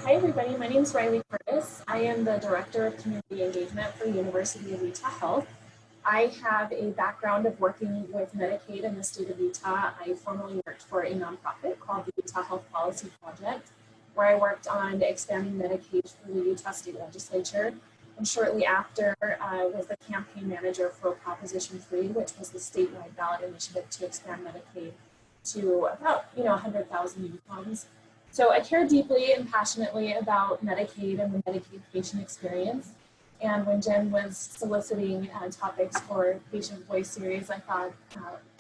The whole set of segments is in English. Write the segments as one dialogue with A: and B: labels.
A: Hi everybody, my name is RyLee. I am the Director of Community Engagement for University of Utah Health. I have a background of working with Medicaid in the state of Utah. I formerly worked for a nonprofit called the Utah Health Policy Project, where I worked on expanding Medicaid through the Utah State Legislature. And shortly after, was the campaign manager for Proposition 3, which was the statewide ballot initiative to expand Medicaid to about 100,000 Utahns. So I care deeply and passionately about Medicaid and the Medicaid patient experience. And when Jen was soliciting topics for Patient Voice Series, I thought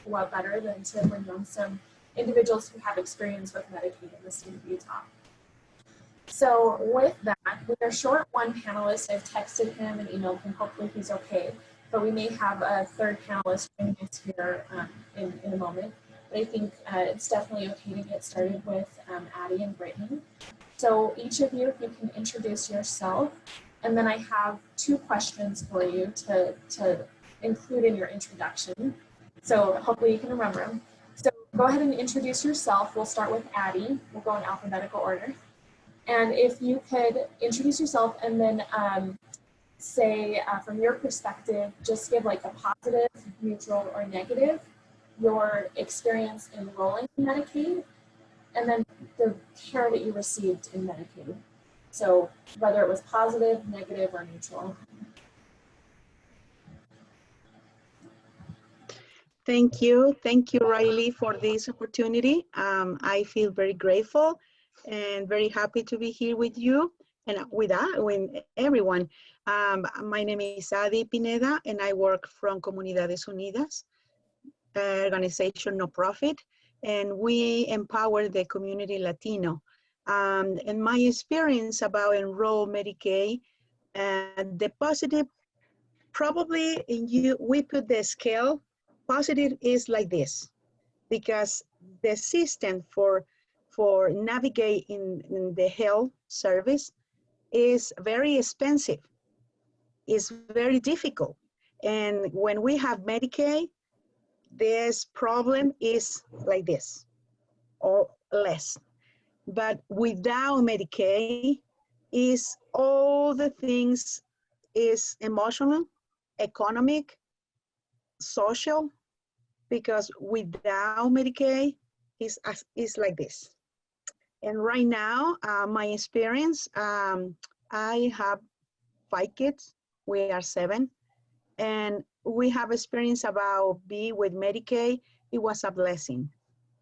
A: what better than to bring on some individuals who have experience with Medicaid in the state of Utah. So with that, we are short one panelist. I've texted him and emailed him, hopefully he's okay. But we may have a third panelist joining us here in a moment. But I think it's definitely okay to get started with Ady and Britney. So each of you, if you can introduce yourself, and then I have 2 questions for you to include in your introduction. So hopefully you can remember them. So go ahead and introduce yourself. We'll start with Ady. We'll go in alphabetical order. And if you could introduce yourself and then say from your perspective, just give like a positive, neutral, or negative, your experience enrolling in Medicaid, and then the care that you received in Medicaid. So whether it was positive, negative, or neutral.
B: Thank you, RyLee, for this opportunity. I feel very grateful and very happy to be here with you and with everyone. My name is Ady Pineda, and I work from Comunidades Unidas, organization, no profit, and we empower the community Latino. And my experience about enroll Medicaid, the positive, probably we put the scale, positive is like this, because the system for navigate in the health service is very expensive, it's very difficult. And when we have Medicaid, this problem is like this or less. But without Medicaid, is all the things is emotional, economic, social, because without Medicaid is like this. And right now, my experience, I have 5 kids, we are 7, and we have experience about being with Medicaid. It was a blessing.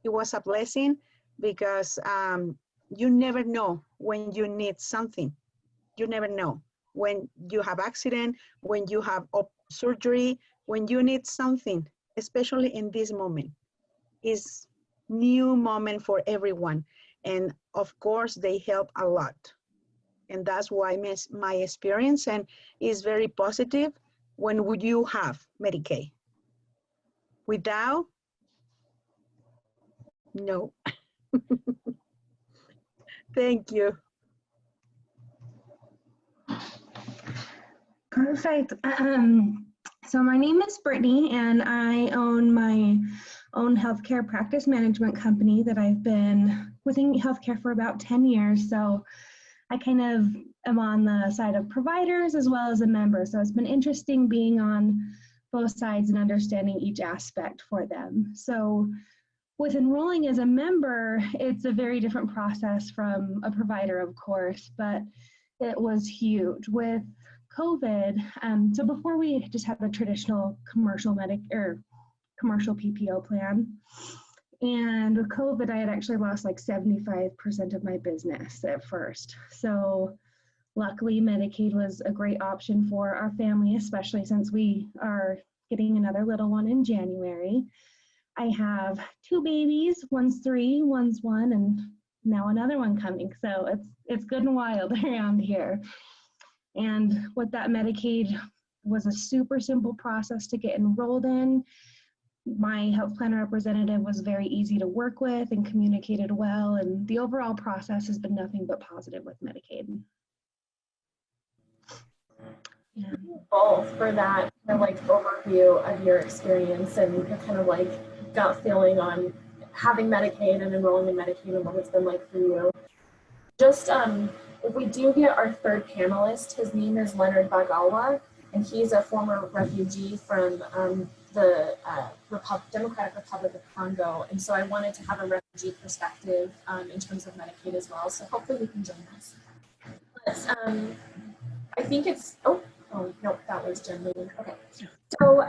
B: It was a blessing because you never know when you need something. You never know when you have accident, when you have surgery, when you need something, especially in this moment. It's new moment for everyone. And of course, they help a lot. And that's why my experience and is very positive. When would you have Medicaid? Without? No. Thank you.
C: Perfect. So my name is Britney, and I own my own healthcare practice management company that I've been within healthcare for about 10 years. So I kind of am on the side of providers as well as a member. So it's been interesting being on both sides and understanding each aspect for them. So with enrolling as a member, it's a very different process from a provider, of course, but it was huge with COVID. So before we just had the traditional commercial commercial PPO plan. And with COVID, I had actually lost like 75% of my business at first. So luckily, Medicaid was a great option for our family, especially since we are getting another little one in January. I have 2 babies, one's 3, one's 1, and now another one coming. So it's good and wild around here. And with that, Medicaid was a super simple process to get enrolled in. My health plan representative was very easy to work with and communicated well, and the overall process has been nothing but positive with Medicaid.
A: Yeah. Both for that kind of like overview of your experience and your kind of like gut feeling on having Medicaid and enrolling in Medicaid and what it's been like for you. Just if we do get our third panelist, his name is Leonard Bagalwa, and he's a former refugee from the Democratic Republic of Congo. And so I wanted to have a refugee perspective in terms of Medicaid as well. So hopefully you can join us. I think it's, oh, no, that was Jen leaving. Okay. So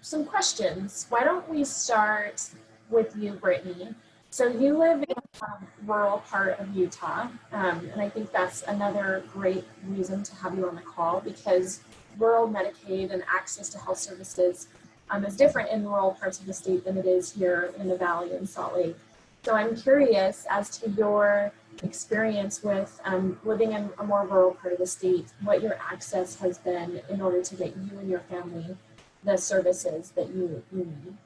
A: some questions. Why don't we start with you, Britney? So you live in a rural part of Utah, and I think that's another great reason to have you on the call, because rural Medicaid and access to health services is different in rural parts of the state than it is here in the Valley in Salt Lake. So I'm curious as to your experience with living in a more rural part of the state, what your access has been in order to get you and your family the services that you need.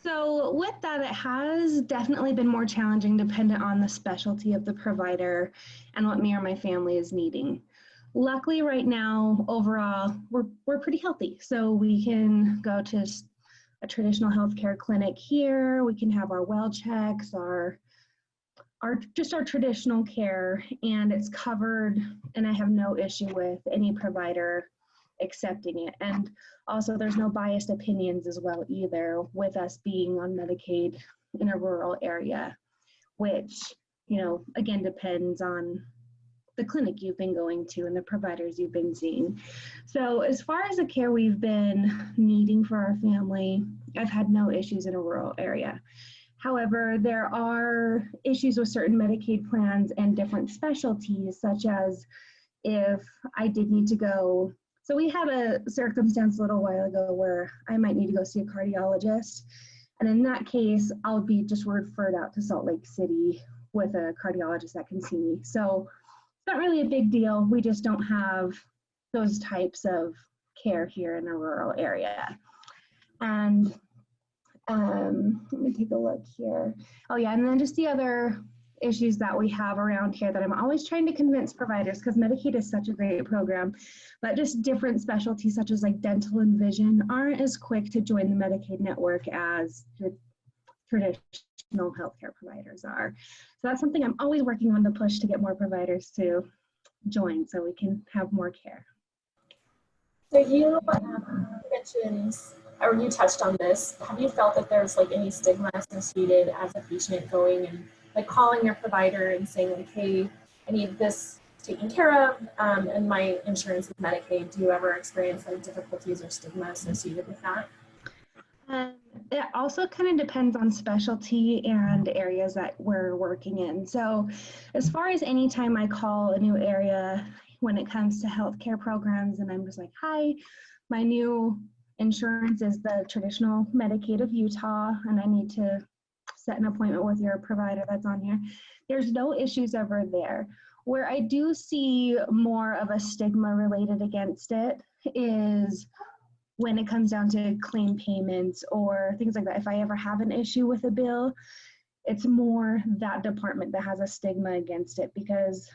C: So with that, it has definitely been more challenging dependent on the specialty of the provider and what me or my family is needing. Luckily right now, overall, we're pretty healthy. So we can go to a traditional healthcare clinic here. We can have our well checks, our traditional care, and it's covered, and I have no issue with any provider accepting it. And also there's no biased opinions as well either, with us being on Medicaid in a rural area, which, you know, again, depends on the clinic you've been going to and the providers you've been seeing. So as far as the care we've been needing for our family, I've had no issues in a rural area. However, there are issues with certain Medicaid plans and different specialties, such as if I did need to go. So we had a circumstance a little while ago where I might need to go see a cardiologist. And in that case, I'll be just referred out to Salt Lake City with a cardiologist that can see me. So it's not really a big deal. We just don't have those types of care here in a rural area. And let me take a look here. Oh yeah, and then just the other issues that we have around here that I'm always trying to convince providers, because Medicaid is such a great program, but just different specialties such as like dental and vision aren't as quick to join the Medicaid network as the traditional healthcare providers are. So that's something I'm always working on to push to get more providers to join so we can have more care.
A: So you mentioned, or you touched on this, have you felt that there's like any stigma associated as a patient going and like calling your provider and saying like, hey, I need this taken care of and my insurance is Medicaid? Do you ever experience any difficulties or stigma associated with that?
C: It also kind of depends on specialty and areas that we're working in. So as far as any time I call a new area when it comes to healthcare programs and I'm just like, hi, my new insurance is the traditional Medicaid of Utah and I need to set an appointment with your provider that's on here, there's no issues ever there. Where I do see more of a stigma related against it is when it comes down to claim payments or things like that. If I ever have an issue with a bill, it's more that department that has a stigma against it, because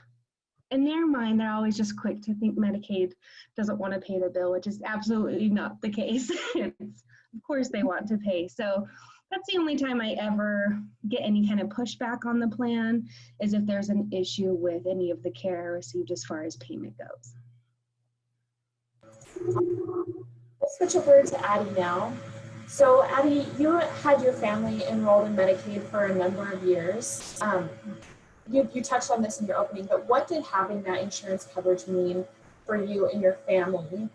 C: in their mind, they're always just quick to think Medicaid doesn't want to pay the bill, which is absolutely not the case. Of course they want to pay. So that's the only time I ever get any kind of pushback on the plan, is if there's an issue with any of the care I received as far as payment goes.
A: We'll switch over to Ady now. So Ady, you had your family enrolled in Medicaid for a number of years. You touched on this in your opening, but what did having that insurance coverage mean for you and your family?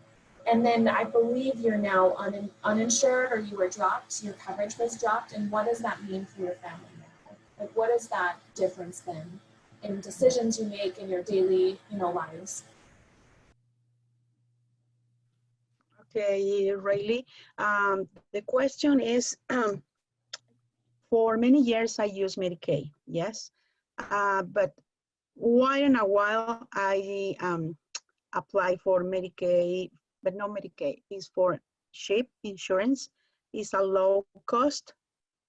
A: And then I believe you're now uninsured, or you were dropped, your coverage was dropped. And what does that mean for your family now? Like, what is that difference then in decisions you make in your daily, lives?
B: Okay, RyLee. The question is, for many years I used Medicaid, yes. But while in a while I apply for Medicaid, but no Medicaid, is for SHIP insurance. It's a low cost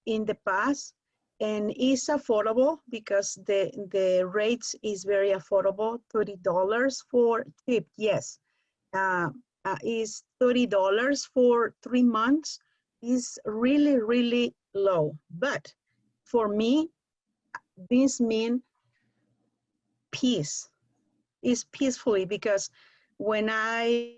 B: in the past and is affordable because the rates is very affordable, $30 for SHIP, yes. Is $30 for 3 months is really, really low. But for me, this means peace. It's peacefully because when I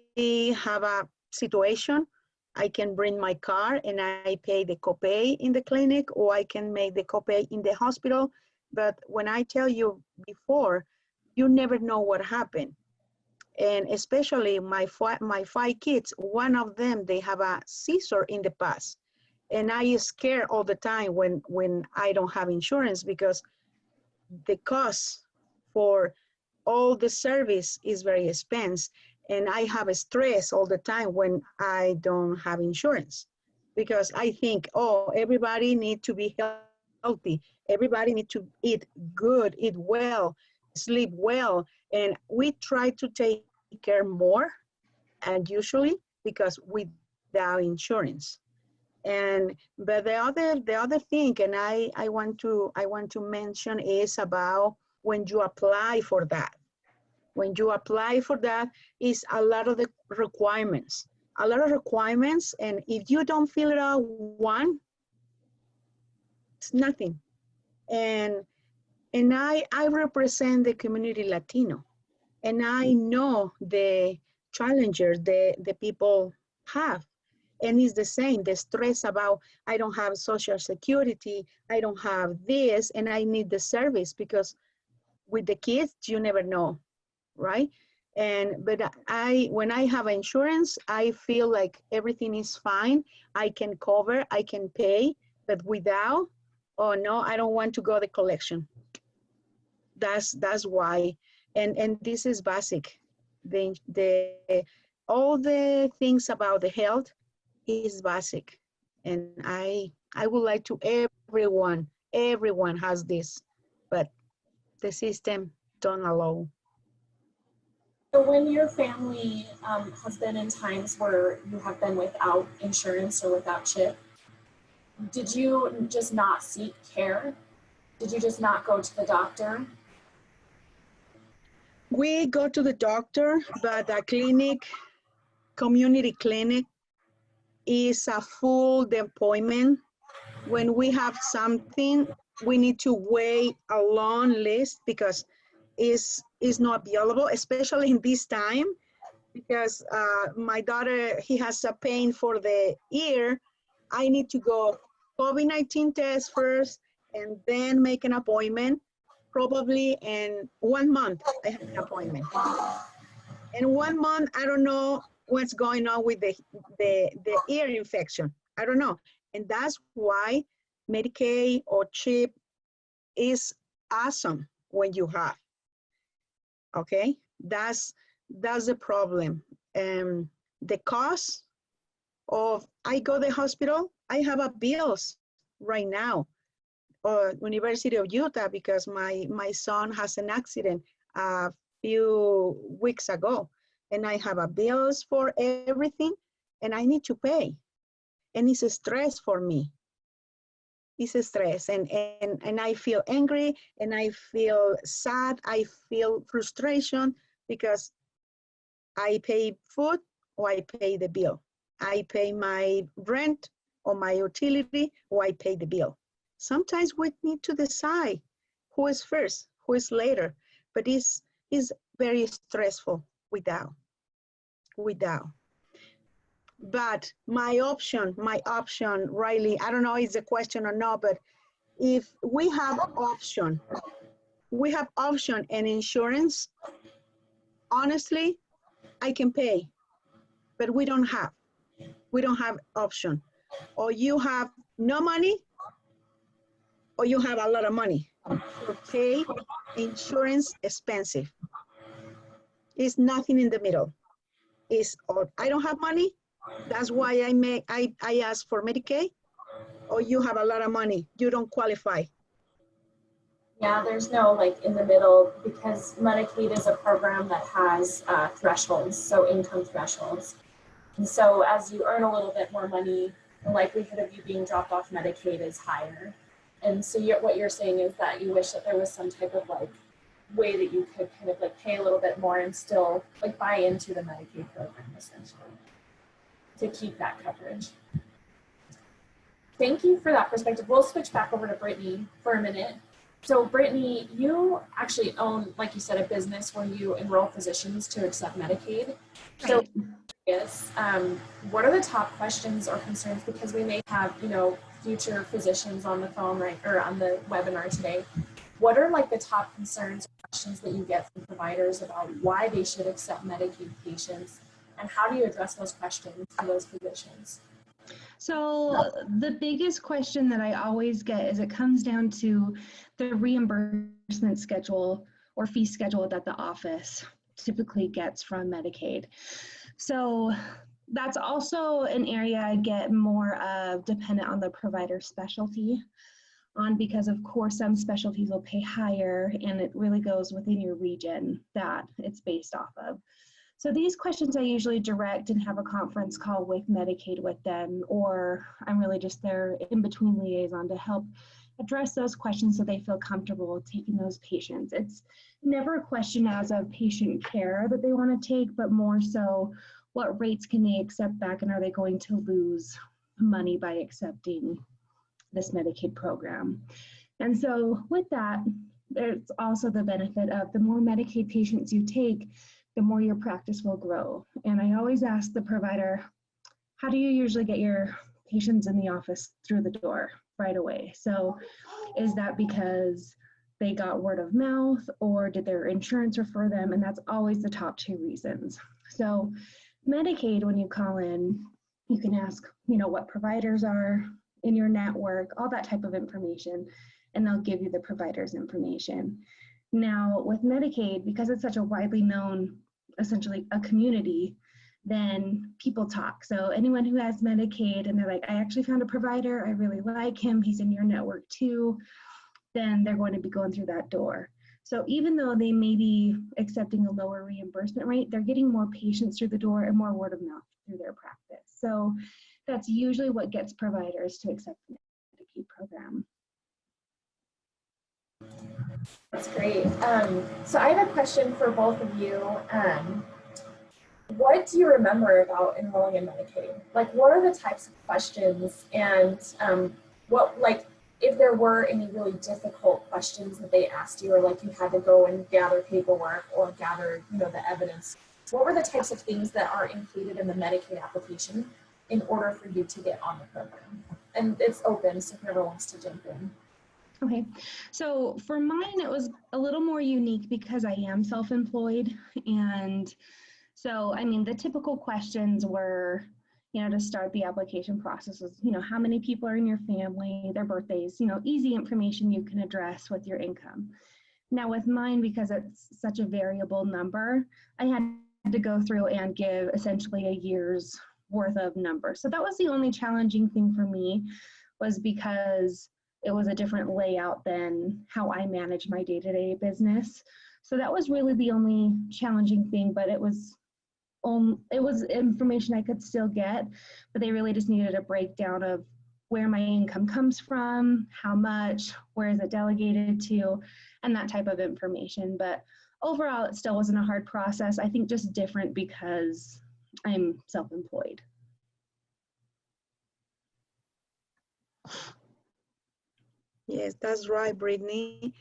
B: have a situation, I can bring my car and I pay the copay in the clinic, or I can make the copay in the hospital. But when I tell you before, you never know what happened. And especially my five kids, one of them, they have a seizure in the past. And I is scared all the time when I don't have insurance, because the cost for all the service is very expensive. And I have a stress all the time when I don't have insurance, because I think, oh, everybody needs to be healthy. Everybody needs to eat good, eat well, sleep well. And we try to take care more, and usually because without insurance. But the other thing, and I want to mention, is about when you apply for that. When you apply for that, is a lot of the requirements. A lot of requirements, and if you don't fill it out one, it's nothing. And I represent the community Latino, and I know the challenges the people have. And it's the same, the stress about, I don't have Social Security, I don't have this, and I need the service, because with the kids, you never know, right? But when I have insurance, I feel like everything is fine. I can cover, I can pay, but without, oh no, I don't want to go to collection. That's why, and this is basic. All the things about the health is basic, and I would like to everyone has this, but the system don't allow.
A: So when your family has been in times where you have been without insurance or without CHIP, did you just not seek care? Did you just not go to the doctor?
B: We go to the doctor, but the clinic, community clinic, is a full appointment. When we have something, we need to wait a long list, because it's not available, especially in this time, because my daughter, he has a pain for the ear. I need to go COVID-19 test first, and then make an appointment. Probably in 1 month, I have an appointment. In 1 month, I don't know what's going on with the ear infection. I don't know. And that's why Medicaid or CHIP is awesome when you have. Okay, that's the problem. The cost of, I go to the hospital, I have a bills right now, or University of Utah, because my son has an accident a few weeks ago, and I have a bills for everything, and I need to pay, and it's a stress for me. It's a stress, and I feel angry, and I feel sad, I feel frustration, because I pay food or I pay the bill. I pay my rent or my utility, or I pay the bill. Sometimes we need to decide who is first, who is later, but it's very stressful without. But my option, RyLee, I don't know if it's a question or not, but if we have option and insurance, honestly, I can pay, but we don't have option. Or you have no money, or you have a lot of money. To pay insurance expensive. It's nothing in the middle. It's, or I don't have money, that's why I ask for Medicaid, or you have a lot of money, you don't qualify.
A: Yeah, there's no like in the middle, because Medicaid is a program that has thresholds, so income thresholds. And so as you earn a little bit more money, the likelihood of you being dropped off Medicaid is higher. And so what you're saying is that you wish that there was some type of like way that you could kind of like pay a little bit more and still like buy into the Medicaid program, essentially, to keep that coverage. Thank you for that perspective. We'll switch back over to Britney for a minute. So Brittany, you actually own, like you said, a business where you enroll physicians to accept Medicaid. So
C: Right.
A: yes, what are the top questions or concerns? Because we may have, future physicians on the phone, right, or on the webinar today. What are like the top concerns or questions that you get from providers about why they should accept Medicaid patients, and how do you address those questions to those physicians?
C: So the biggest question that I always get is it comes down to the reimbursement schedule or fee schedule that the office typically gets from Medicaid. So that's also an area I get more of dependent on the provider specialty on, because of course some specialties will pay higher and it really goes within your region that it's based off of. So these questions I usually direct and have a conference call with Medicaid with them, or I'm really just their in-between liaison to help address those questions so they feel comfortable taking those patients. It's never a question as of patient care that they want to take, but more so what rates can they accept back, and are they going to lose money by accepting this Medicaid program? And so with that, there's also the benefit of the more Medicaid patients you take, the more your practice will grow. And I always ask the provider, how do you usually get your patients in the office through the door right away? So is that because they got word of mouth, or did their insurance refer them? And that's always the top two reasons. So Medicaid, when you call in, you can ask, what providers are in your network, all that type of information, and they'll give you the provider's information. Now with Medicaid, because it's such a widely known, essentially a community, then people talk. So anyone who has Medicaid and they're like, I actually found a provider, I really like him, he's in your network too, then they're going to be going through that door. So even though they may be accepting a lower reimbursement rate, they're getting more patients through the door and more word of mouth through their practice. So that's usually what gets providers to accept the Medicaid program.
A: That's great. So I have a question for both of you. What do you remember about enrolling in Medicaid? Like, what are the types of questions, and if there were any really difficult questions that they asked you, or like you had to go and gather paperwork or gather, the evidence, what were the types of things that are included in the Medicaid application in order for you to get on the program? And it's open, so whoever wants to jump in.
C: Okay, so for mine, it was a little more unique because I am self-employed. And so, the typical questions were, to start the application process was, how many people are in your family, their birthdays, easy information you can address with your income. Now with mine, because it's such a variable number, I had to go through and give essentially a year's worth of numbers. So that was the only challenging thing for me, was because it was a different layout than how I manage my day-to-day business. So that was really the only challenging thing, but it was information I could still get, but they really just needed a breakdown of where my income comes from, how much, where is it delegated to, and that type of information. But overall, it still wasn't a hard process. I think just different because I'm self-employed.
B: Yes, that's right, Brittany.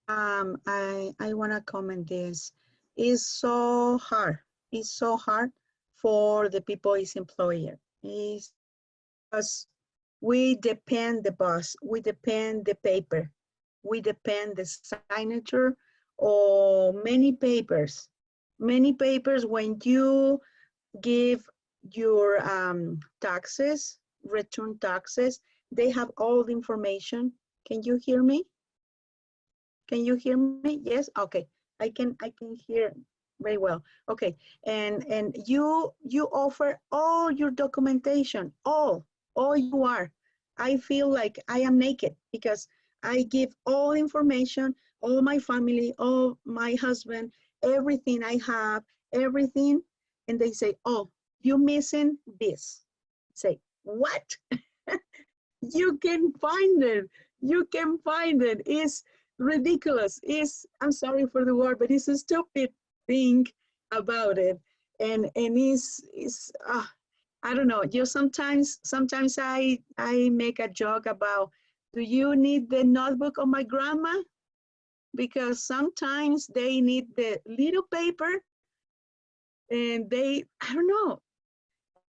B: I want to comment this. It's so hard. It's so hard for the people is employer. It's because we depend the boss, we depend the paper, we depend the signature, or many papers. Many papers when you give your taxes, return taxes, they have all the information. Can you hear me? Can you hear me? Yes, okay. I can hear very well. Okay, and you offer all your documentation, all you are. I feel like I am naked because I give all information, all my family, all my husband, everything I have, everything, and they say, oh, you missing this. Say, what? You can find it. You can find it. It's ridiculous. I'm sorry for the word, but it's a stupid thing about it. And it's I don't know. Just sometimes I make a joke about Do you need the notebook of my grandma? Because sometimes they need the little paper and I don't know.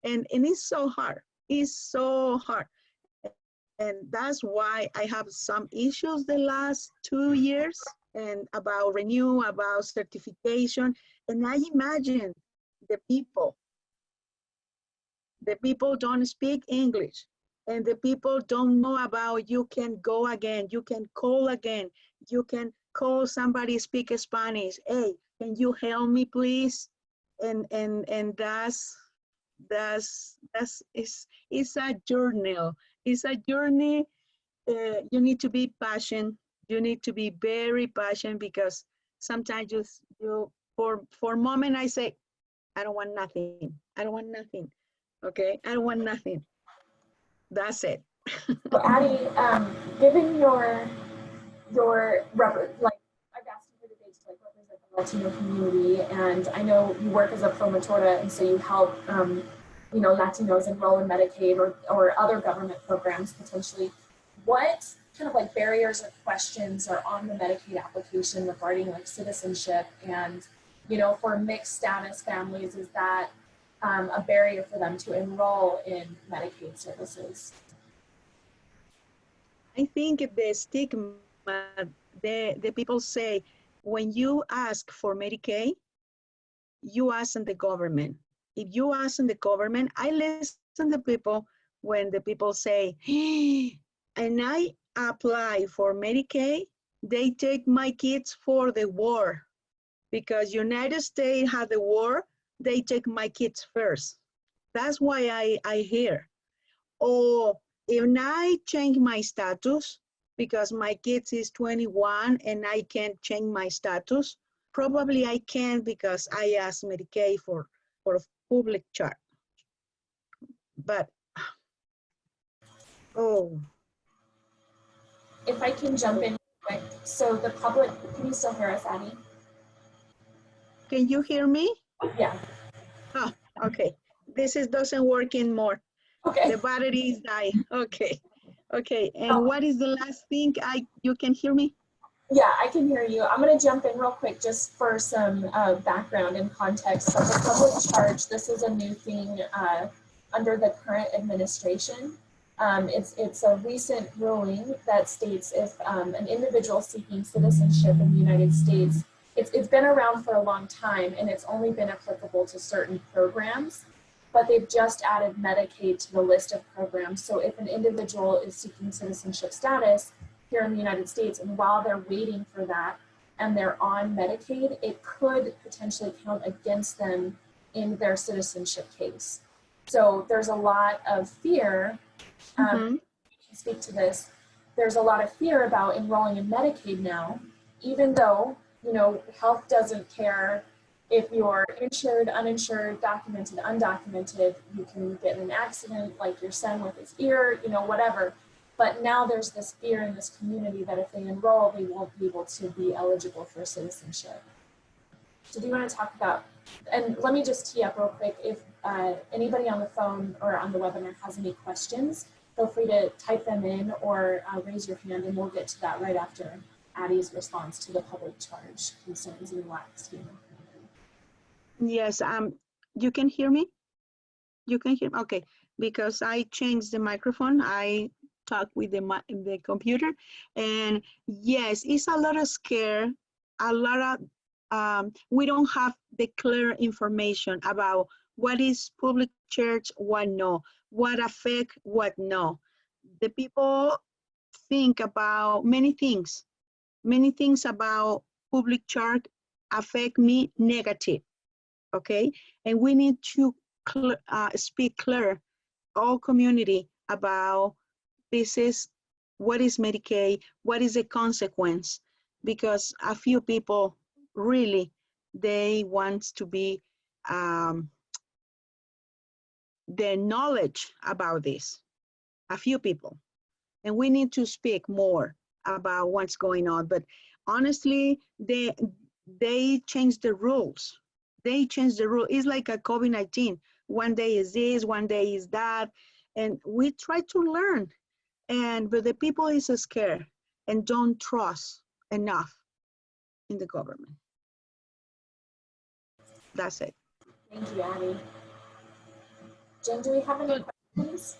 B: And it's so hard. It's so hard. And that's why I have some issues the last 2 years and about renew, about certification. And I imagine the people don't speak English and the people don't know about you can go again, you can call again, you can call somebody speak Spanish. Hey, can you help me please? And it's a journey. It's a journey. You need to be passionate. You need to be very passionate because sometimes you for a moment I say, I don't want nothing. I don't want nothing. Okay, I don't want nothing. That's it.
A: So Ady, given your like I've asked you here today to like represent the Latino community, and I know you work as a promotora, and so you help Latinos enroll in Medicaid or other government programs potentially. What kind of like barriers or questions are on the Medicaid application regarding like citizenship and for mixed status families, is that a barrier for them to enroll in Medicaid services?
B: I think the stigma, the people say, when you ask for Medicaid, you ask the government. If you ask the government, I listen to people when the people say, hey, and I apply for Medicaid, they take my kids for the war. Because United States had the war, they take my kids first. That's why I hear. Or if I change my status, because my kids is 21 and I can't change my status, probably I can because I asked Medicaid for public charge. But,
A: If I can jump in quick. So the public, can you still hear us, Ady?
B: Can you hear me?
A: Yeah.
B: Oh, okay. This doesn't work anymore.
A: Okay.
B: The battery is dying. Okay. Okay. And what is the last thing you can hear me?
A: Yeah, I can hear you. I'm going to jump in real quick just for some background and context. So the public charge, this is a new thing under the current administration. It's a recent ruling that states if an individual seeking citizenship in the United States, it's been around for a long time and it's only been applicable to certain programs, but they've just added Medicaid to the list of programs. So if an individual is seeking citizenship status here in the United States, and while they're waiting for that and they're on Medicaid, it could potentially count against them in their citizenship case. So there's a lot of fear, you can speak to this, there's a lot of fear about enrolling in Medicaid now, even though, health doesn't care if you're insured, uninsured, documented, undocumented, you can get in an accident like your son with his ear, whatever. But now there's this fear in this community that if they enroll, they won't be able to be eligible for citizenship. So do you want to talk about, and let me just tee up real quick, if anybody on the phone or on the webinar has any questions, feel free to type them in or raise your hand and we'll get to that right after Ady's response to the public charge concerns in the last scheme.
B: Yes, you can hear me? You can hear me? Okay, because I changed the microphone. I talk with the computer, and yes, it's a lot of scare, a lot of, we don't have the clear information about what is public church, what no, what affect, what no. The people think about many things about public church affect me negative, okay? And we need to speak clear, all community about this is what is Medicaid, what is the consequence, because a few people really, they want to be, the knowledge about this, a few people. And we need to speak more about what's going on. But honestly, they changed the rules. They changed the rule. It's like a COVID-19. One day is this, one day is that. And we try to learn. but the people is scared and don't trust enough in the government. That's it.
A: Thank you, Ady. Jen, do we have any questions?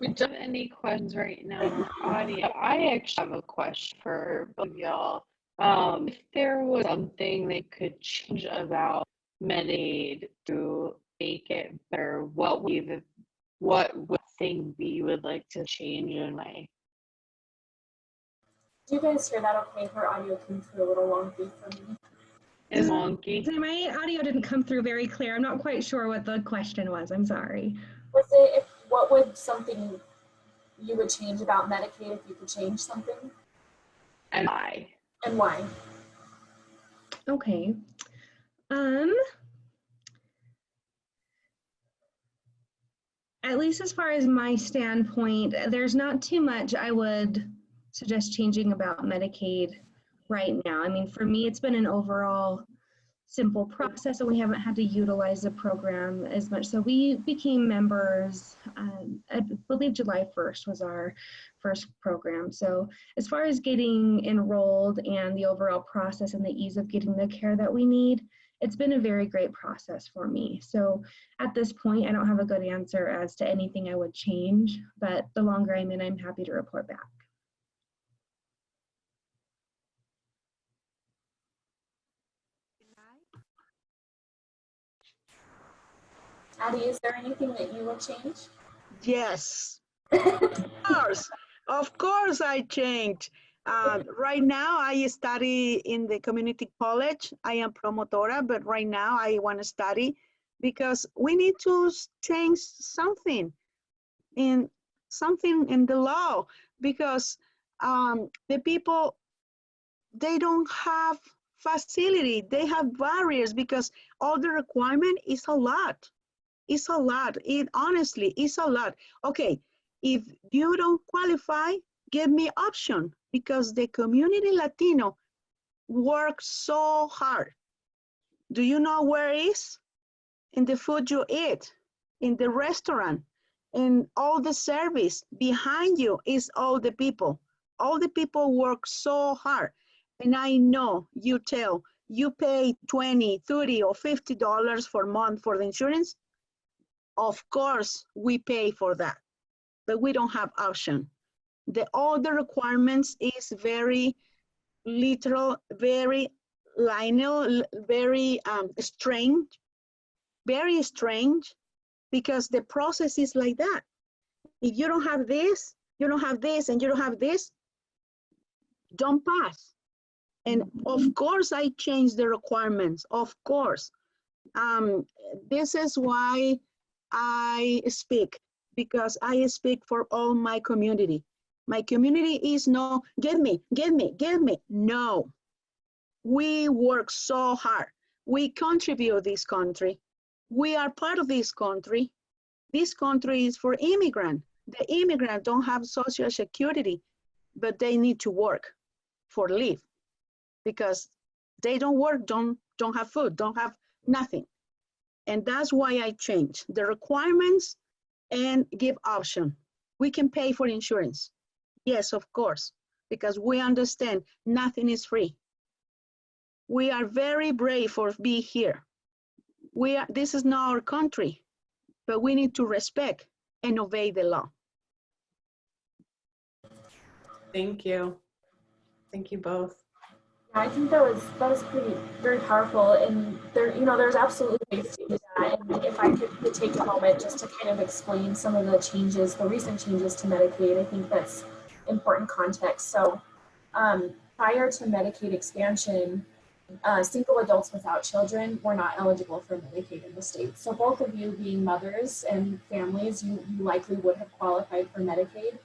D: We don't have any questions right now in the audio. I actually have a question for both of y'all. If there was something they could change about Medicaid to make it better, what would thing be you would like to change in my?
A: Do you guys hear that okay? Her audio came through a little wonky for me.
D: And wonky.
C: My audio didn't come through very clear. I'm not quite sure what the question was. I'm sorry.
A: Was it, what would something you would change about Medicaid if you could change something?
D: And why?
A: And why?
C: Okay. At least as far as my standpoint, there's not too much I would suggest changing about Medicaid right now. I mean, for me, it's been an overall simple process, and we haven't had to utilize the program as much. So we became members, I believe July 1st was our first program. So as far as getting enrolled and the overall process and the ease of getting the care that we need, it's been a very great process for me. So at this point, I don't have a good answer as to anything I would change, but the longer I'm in, I'm happy to report back.
A: Ady, is there anything that you will change?
B: Yes, of course I changed. Right now I study in the community college. I am promotora, but right now I want to study because we need to change something in the law, because the people, they don't have facility, they have barriers, because all the requirement is a lot. It's a lot. It honestly is a lot. Okay, if you don't qualify, give me option, because the community Latino works so hard. Do you know where it is? In the food you eat, in the restaurant, in all the service. Behind you is all the people. All the people work so hard. And I know you pay $20, $30, or $50 for a month for the insurance. Of course, we pay for that, but we don't have option. All the requirements is very literal, very lineal, very strange, because the process is like that. If you don't have this, you don't have this, and you don't have this, don't pass. And of course, I changed the requirements, of course. This is why I speak, because I speak for all my community. My community is no, give me. No, we work so hard. We contribute this country. We are part of this country. This country is for immigrants. The immigrants don't have Social Security, but they need to work for live, because they don't work, don't have food, don't have nothing. And that's why I changed the requirements and give option. We can pay for insurance. Yes, of course, because we understand nothing is free. We are very brave for being here. This is not our country, but we need to respect and obey the law.
E: Thank you. Thank you both.
A: I think that was very powerful, and there's absolutely ways to do that. And if I could take a moment just to kind of explain some of the recent changes to Medicaid, I think that's important context. So prior to Medicaid expansion, single adults without children were not eligible for Medicaid in the state. So both of you being mothers and families, you likely would have qualified for Medicaid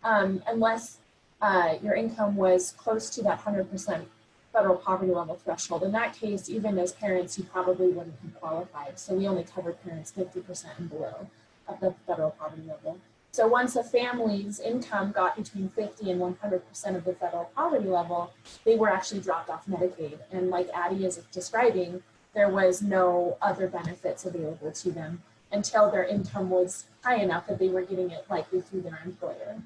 A: unless your income was close to that 100% federal poverty level threshold. In that case, even as parents, you probably wouldn't have qualified. So we only covered parents 50% and below of the federal poverty level. So once a family's income got between 50 and 100% of the federal poverty level, they were actually dropped off Medicaid. And like Ady is describing, there was no other benefits available to them until their income was high enough that they were getting it likely through their employer.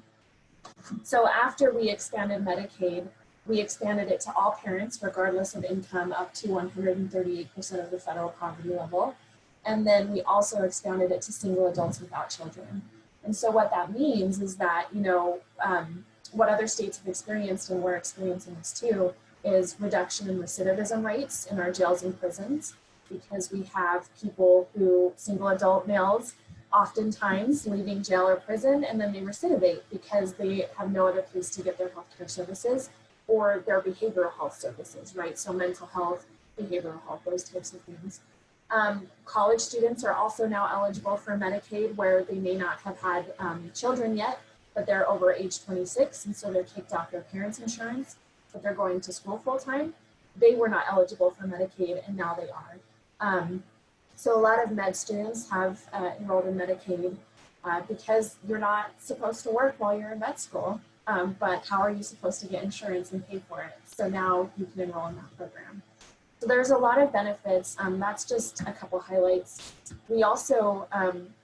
A: So after we expanded Medicaid, we expanded it to all parents, regardless of income, up to 138% of the federal poverty level. And then we also expanded it to single adults without children. And so what that means is that, what other states have experienced, and we're experiencing this too, is reduction in recidivism rates in our jails and prisons, because we have people who, single adult males, oftentimes leaving jail or prison, and then they recidivate because they have no other place to get their healthcare services or their behavioral health services, right? So mental health, behavioral health, those types of things. College students are also now eligible for Medicaid, where they may not have had children yet, but they're over age 26, and so they're kicked off their parents' insurance, but they're going to school full time. They were not eligible for Medicaid, and now they are. So a lot of med students have enrolled in Medicaid because you're not supposed to work while you're in med school, but how are you supposed to get insurance and pay for it? So now you can enroll in that program. So there's a lot of benefits. That's just a couple highlights. We also,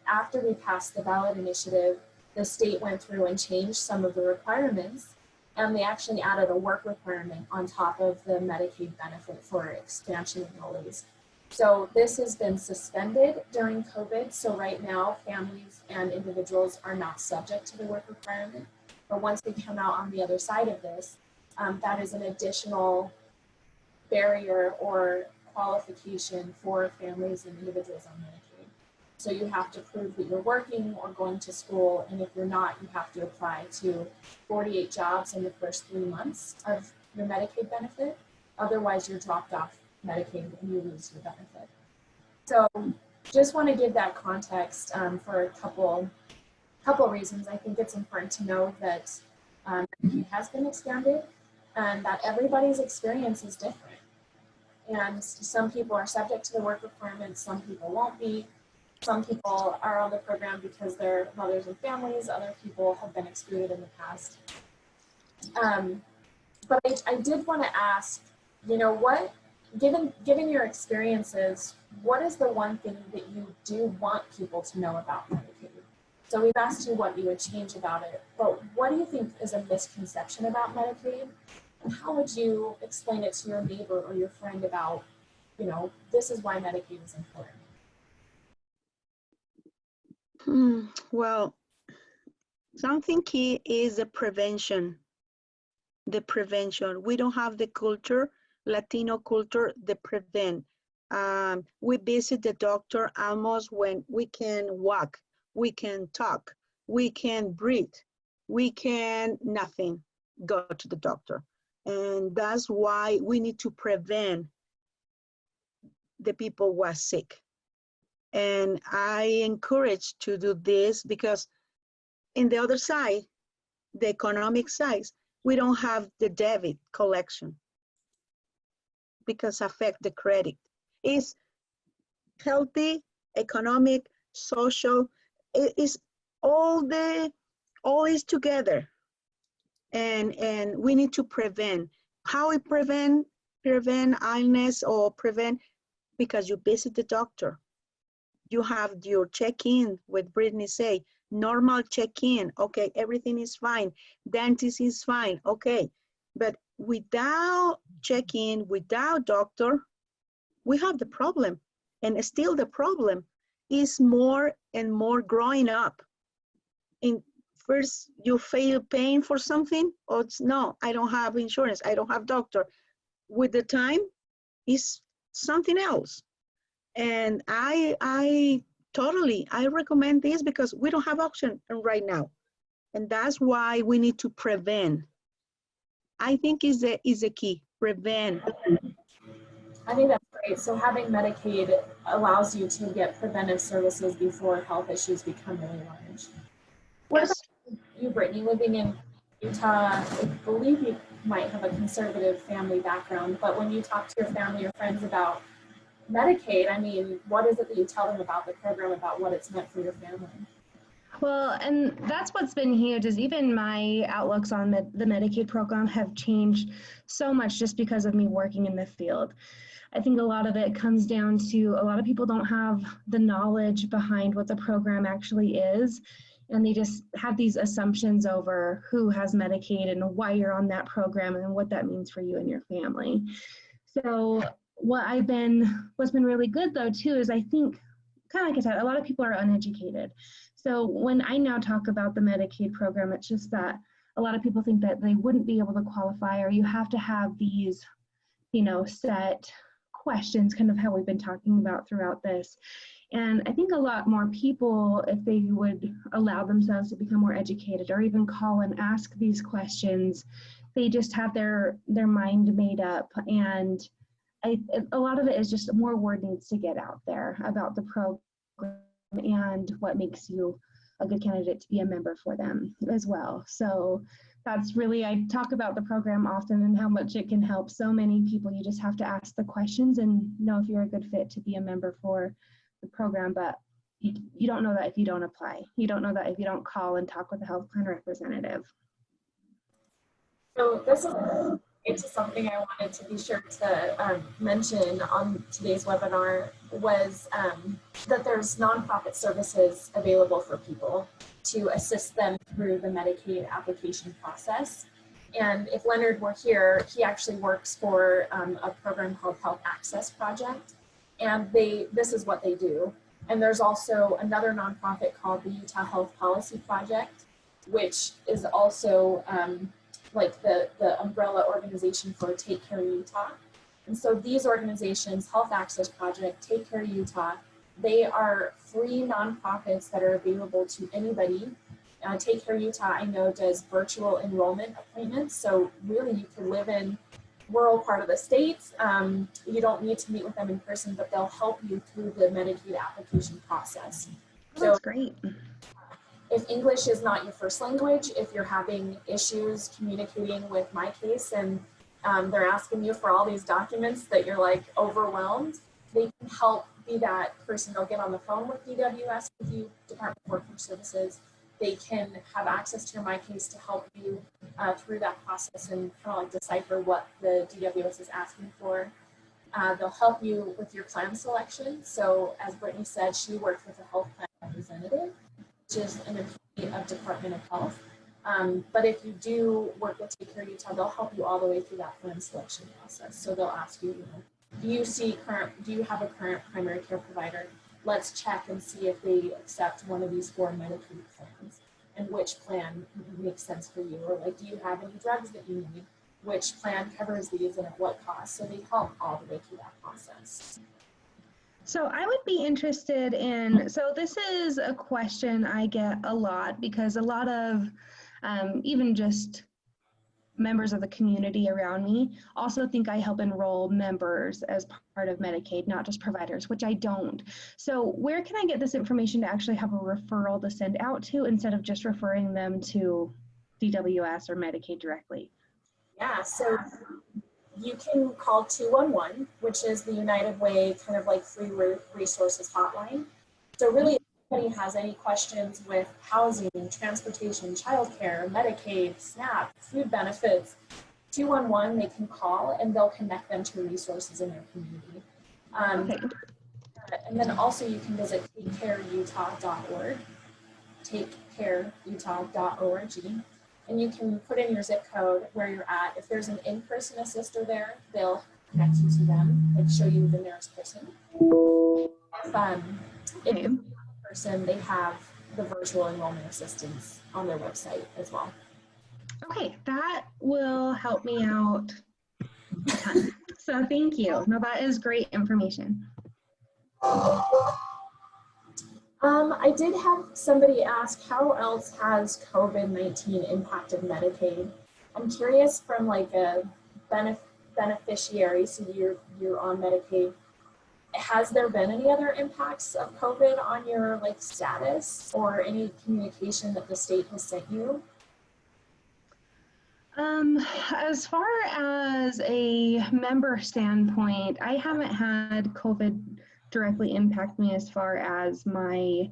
A: after we passed the ballot initiative, the state went through and changed some of the requirements, and they actually added a work requirement on top of the Medicaid benefit for expansion enrollees. So this has been suspended during COVID. So right now, families and individuals are not subject to the work requirement. But once we come out on the other side of this, that is an additional barrier or qualification for families and individuals on Medicaid. So you have to prove that you're working or going to school, and if you're not, you have to apply to 48 jobs in the first 3 months of your Medicaid benefit. Otherwise, you're dropped off Medicaid and you lose your benefit. So just want to give that context for a couple reasons. I think it's important to know that it has been expanded and that everybody's experience is different. And some people are subject to the work requirements, some people won't be. Some people are on the program because they're mothers and families, other people have been excluded in the past. But I did want to ask, what, given your experiences, what is the one thing that you do want people to know about Medicaid? So we've asked you what you would change about it, but what do you think is a misconception about Medicaid? And how would you explain it to your neighbor or your friend about, this is why Medicaid is important?
B: Well, something key is the prevention. The prevention. We don't have the culture, Latino culture, the prevent. We visit the doctor almost when we can walk, we can talk, we can breathe, we can nothing, go to the doctor. And that's why we need to prevent the people who are sick. And I encourage to do this because in the other side, the economic side, we don't have the debit collection because affect the credit. It's healthy, economic, social, it is all is together. And we need to prevent. How we prevent illness or prevent, because you visit the doctor. You have your check-in with Britney say, normal check-in, okay, everything is fine. Dentist is fine, okay. But without check-in, without doctor, we have the problem. And still the problem is more and more growing up. In first, you fail paying for something, or it's, no, I don't have insurance, I don't have doctor. With the time, it's something else. And I recommend this because we don't have option right now. And that's why we need to prevent. I think is the key, prevent.
A: I think that's great. So having Medicaid allows you to get preventive services before health issues become really large. What about you, Britney, living in Utah? I believe you might have a conservative family background, but when you talk to your family or friends about Medicaid, I mean, what is it that you tell them about the program, about what it's meant for your family?
C: Well, and that's what's been huge is even my outlooks on the Medicaid program have changed so much just because of me working in the field. I think a lot of it comes down to a lot of people don't have the knowledge behind what the program actually is. and they just have these assumptions over who has Medicaid and why you're on that program and what that means for you and your family. So what's been really good though too is I think, kind of like I said, a lot of people are uneducated. So when I now talk about the Medicaid program, it's just that a lot of people think that they wouldn't be able to qualify, or you have to have these, set questions, kind of how we've been talking about throughout this. And I think a lot more people, if they would allow themselves to become more educated or even call and ask these questions, they just have their mind made up. And a lot of it is just more word needs to get out there about the program and what makes you a good candidate to be a member for them as well. So that's really, I talk about the program often and how much it can help so many people. You just have to ask the questions and know if you're a good fit to be a member for the program, but you don't know that if you don't apply. You don't know that if you don't call and talk with a health plan representative.
A: So this is into something I wanted to be sure to mention on today's webinar was that there's nonprofit services available for people to assist them through the Medicaid application process. And if Leonard were here, he actually works for a program called Health Access Project. And this is what they do. And there's also another nonprofit called the Utah Health Policy Project, which is also like the umbrella organization for Take Care Utah. And so these organizations, Health Access Project, Take Care Utah, they are free nonprofits that are available to anybody. Take Care Utah, I know, does virtual enrollment appointments. So really you can live in rural part of the state. You don't need to meet with them in person, but they'll help you through the Medicaid application process.
C: Oh, that's great.
A: If English is not your first language, if you're having issues communicating with my case and they're asking you for all these documents that you're like overwhelmed, they can help be that person. They'll get on the phone with DWS with you, Department of Workforce Services. They can have access to your My Case to help you through that process and kind of like decipher what the DWS is asking for. They'll help you with your plan selection. So as Britney said, she worked with a health plan representative, which is an employee of Department of Health. But if you do work with Take Care Utah, they'll help you all the way through that plan selection process. So they'll ask you, do you have a current primary care provider? Let's check and see if they accept one of these 4 Medicaid plans and which plan makes sense for you. Or like, do you have any drugs that you need? Which plan covers these and at what cost? So they help all the way through that process.
C: So I would be interested in, so this is a question I get a lot because a lot of even just members of the community around me also think I help enroll members as part of Medicaid, not just providers, which I don't. So where can I get this information to actually have a referral to send out to instead of just referring them to DWS or Medicaid directly?
A: Yeah, so you can call 211, which is the United Way kind of like free resources hotline. So really, if anybody has any questions with housing, transportation, childcare, Medicaid, SNAP, food benefits, 211, they can call and they'll connect them to resources in their community. And then also you can visit takecareutah.org, takecareutah.org. And you can put in your zip code where you're at. If there's an in-person assister there, they'll connect you to them, like show you the nearest person. If it's in person, they have the virtual enrollment assistance on their website as well.
C: Okay, that will help me out a ton. So thank you. No, that is great information.
A: I did have somebody ask, how else has COVID-19 impacted Medicaid? I'm curious from like a beneficiary, so you're on Medicaid, has there been any other impacts of COVID on your like status or any communication that the state has sent you?
C: As far as a member standpoint, I haven't had COVID directly impact me as far as my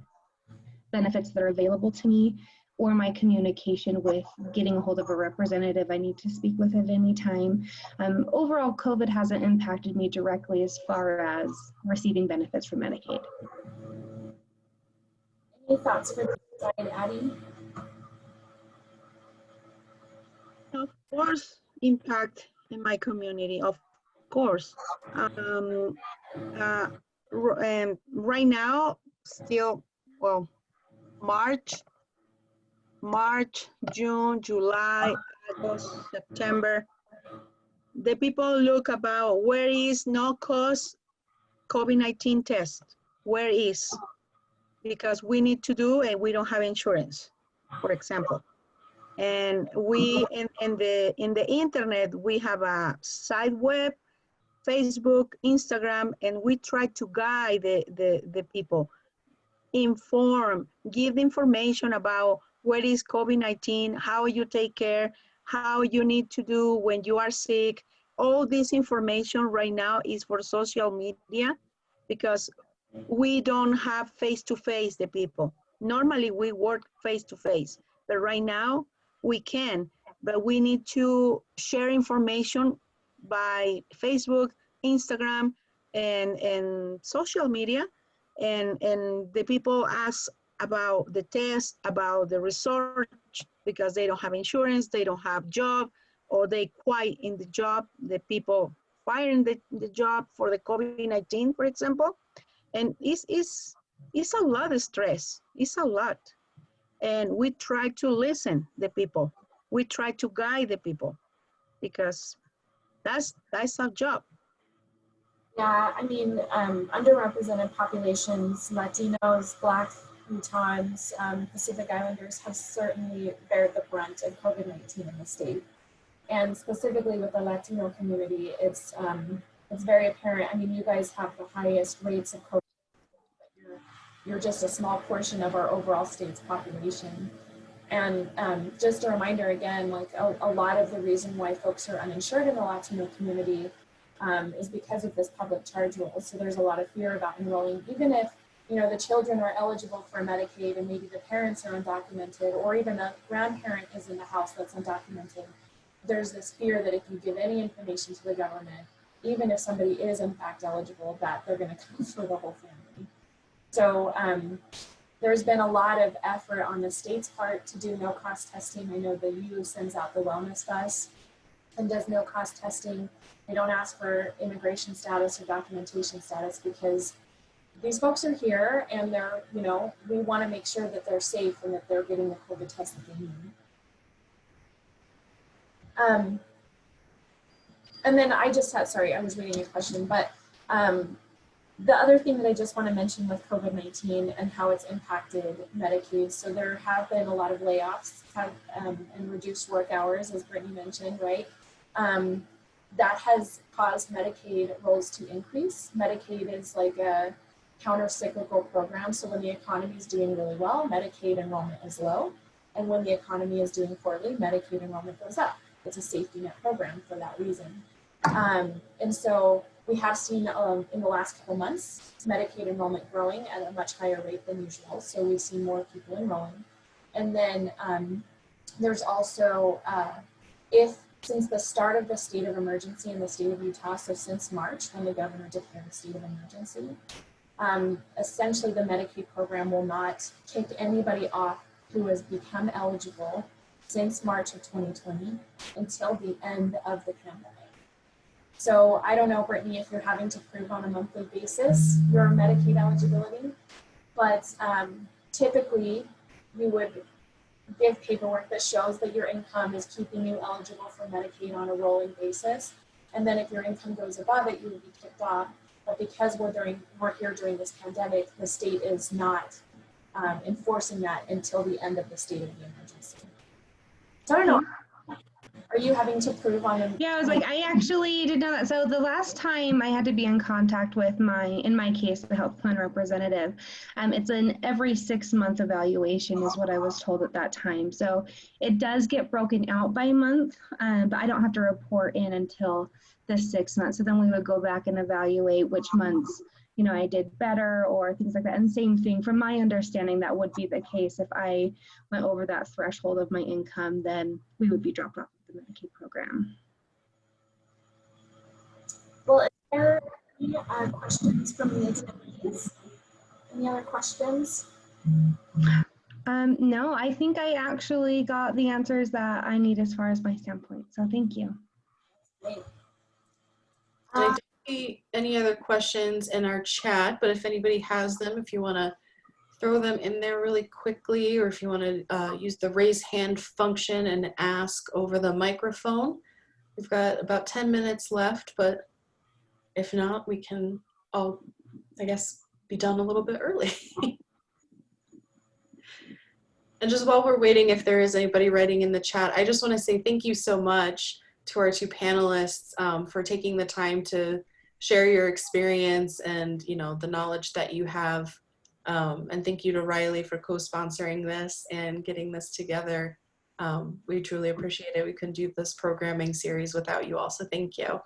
C: benefits that are available to me or my communication with getting a hold of a representative I need to speak with at any time. Overall, COVID hasn't impacted me directly as far as receiving benefits from Medicaid.
A: Any thoughts for side, Ady?
B: Of course, impact in my community, of course. Um, uh, right now, still, well, March, June, July, August, September, the people look about where is no cost COVID-19 test, where is? Because we need to do and we don't have insurance, for example. And we, in the internet, we have a site web, Facebook, Instagram, and we try to guide the people, inform, give information about what is COVID-19, how you take care, how you need to do when you are sick. All this information right now is for social media because we don't have face-to-face the people. Normally we work face-to-face, but right now we can, but we need to share information by Facebook, Instagram, and social media. And the people ask about the test, about the research, because they don't have insurance, they don't have job, or they quit in the job, the people firing the job for the COVID-19, for example. And it's a lot of stress. It's a lot. And we try to listen the people. We try to guide the people because that's our job.
A: Yeah, I mean, underrepresented populations, Latinos, Black, Utahns, Pacific Islanders have certainly bared the brunt of COVID-19 in the state. And specifically with the Latino community, it's very apparent. I mean, you guys have the highest rates of COVID, but you're just a small portion of our overall state's population. And just a reminder again, like a lot of the reason why folks are uninsured in the Latino community is because of this public charge rule. So there's a lot of fear about enrolling, even if the children are eligible for Medicaid and maybe the parents are undocumented, or even a grandparent is in the house that's undocumented. There's this fear that if you give any information to the government, even if somebody is in fact eligible, that they're going to come for the whole family. So there's been a lot of effort on the state's part to do no-cost testing. I know the U sends out the wellness bus and does no-cost testing. They don't ask for immigration status or documentation status because these folks are here and they're, we want to make sure that they're safe and that they're getting the COVID test that they need. And then I just had, sorry, I was reading your question, but the other thing that I just want to mention with COVID-19 and how it's impacted Medicaid. So there have been a lot of layoffs and reduced work hours, as Brittany mentioned, right? That has caused Medicaid rolls to increase. Medicaid is like a counter-cyclical program. So when the economy is doing really well, Medicaid enrollment is low. And when the economy is doing poorly, Medicaid enrollment goes up. It's a safety net program for that reason. And so we have seen in the last couple months, Medicaid enrollment growing at a much higher rate than usual. So we've seen more people enrolling. And then there's also, since the start of the state of emergency in the state of Utah, so since March, when the governor declared a state of emergency, essentially the Medicaid program will not kick anybody off who has become eligible since March of 2020 until the end of the pandemic. So I don't know, Brittany, if you're having to prove on a monthly basis your Medicaid eligibility, but typically you would give paperwork that shows that your income is keeping you eligible for Medicaid on a rolling basis. And then if your income goes above it, you would be kicked off. But because we're here during this pandemic, the state is not enforcing that until the end of the state of the emergency. So I don't know. Are you having to prove on them?
C: Yeah, I was like, I actually did know that. So the last time I had to be in contact with in my case, the health plan representative, it's an every 6-month evaluation is what I was told at that time. So it does get broken out by month, but I don't have to report in until the 6 months. So then we would go back and evaluate which months, I did better or things like that. And same thing, from my understanding, that would be the case. If I went over that threshold of my income, then we would be dropped off the Medicaid program.
A: Well, is there any questions from the attendees? Any other questions?
C: No, I think I actually got the answers that I need as far as my standpoint. So thank you.
A: Great.
E: I don't see any other questions in our chat, but if anybody has them, if you want to throw them in there really quickly, or if you want to use the raise hand function and ask over the microphone. We've got about 10 minutes left, but if not, we can all, I guess, be done a little bit early. And just while we're waiting, if there is anybody writing in the chat, I just want to say thank you so much to our two panelists for taking the time to share your experience and, you know, the knowledge that you have. And thank you to RyLee for co-sponsoring this and getting this together. We truly appreciate it. We couldn't do this programming series without you all, so thank you.